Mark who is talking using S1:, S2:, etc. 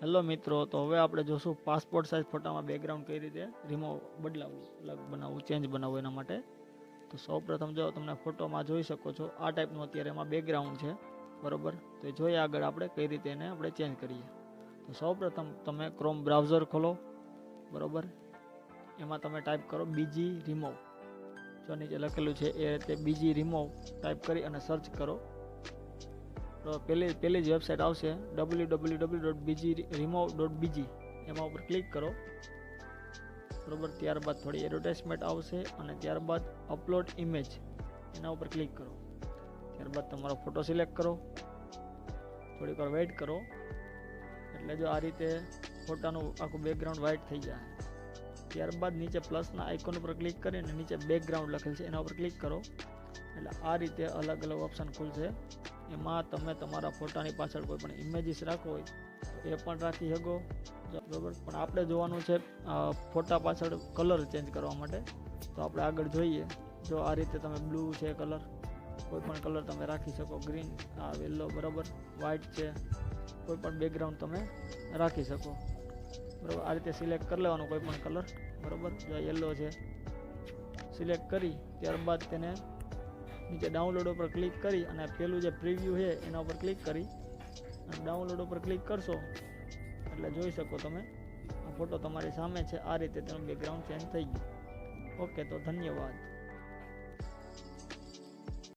S1: Hello મિત્રો, તો હવે આપણે જોશું પાસપોર્ટ સાઇઝ ફોટામાં બેકગ્રાઉન્ડ કઈ રીતે રિમૂવ બદલાવવું, અલગ બનાવવું, ચેન્જ બનાવવું એના માટે. તો સૌપ્રથમ જો તમને ફોટોમાં જોઈ શકો છો આ ટાઈપનું અત્યારે એમાં બેકગ્રાઉન્ડ છે, બરોબર. તો જોઈએ આગળ આપણે કઈ રીતે એને આપણે ચેન્જ કરીએ. તો સૌપ્રથમ તમે ક્રોમ બ્રાઉઝર ખોલો, બરોબર. એમાં તમે ટાઈપ કરો બીજી રિમૂવ. જો નીચે લખેલું છે એ રીતે બીજી રિમૂવ ટાઈપ કરી અને સર્ચ કરો. તો પહેલી જ વેબસાઇટ આવશે www.bgremove.bg. એમાં ઉપર ક્લિક કરો, બરોબર. ત્યારબાદ થોડી એડવર્ટાઇઝમેન્ટ આવશે અને ત્યારબાદ અપલોડ ઇમેજ એના ઉપર ક્લિક કરો. ત્યારબાદ તમારો ફોટો સિલેક્ટ કરો, થોડીક વાર વેઇટ કરો. એટલે જો આ રીતે ફોટાનું આખું બેકગ્રાઉન્ડ વ્હાઇટ થઈ જાય. ત્યારબાદ નીચે પ્લસના આઇકોન ઉપર ક્લિક કરીને નીચે બેકગ્રાઉન્ડ લખેલ છે એના ઉપર ક્લિક કરો. એટલે આ રીતે અલગ અલગ ઓપ્શન ખુલશે. એમાં તમે તમારા ફોટાની પાછળ કોઈ પણ ઇમેજીસ રાખવો હોય તો એ પણ રાખી શકો, બરાબર. પણ આપણે જોવાનું છે ફોટા પાછળ કલર ચેન્જ કરવા માટે. તો આપણે આગળ જોઈએ. જો આ રીતે તમે બ્લુ છે કલર, કોઈ પણ કલર તમે રાખી શકો, ગ્રીન, યલો, બરાબર, વ્હાઇટ છે, કોઈ પણ બેકગ્રાઉન્ડ તમે રાખી શકો, બરાબર. આ રીતે સિલેક્ટ કરી લેવાનું કોઈ પણ કલર, બરાબર. જો યલો છે, સિલેક્ટ કરી ત્યારબાદ તેને નીચે ડાઉનલોડ ઉપર ક્લિક કરી અને પેલું જે પ્રિવ્યૂ છે એના ઉપર ક્લિક કરી અને ડાઉનલોડ ઉપર ક્લિક કરશો એટલે જોઈ શકો તમે આ ફોટો તમારી સામે છે. આ રીતે તેનું બેકગ્રાઉન્ડ ચેન્જ થઈ ગયું. ઓકે, તો ધન્યવાદ.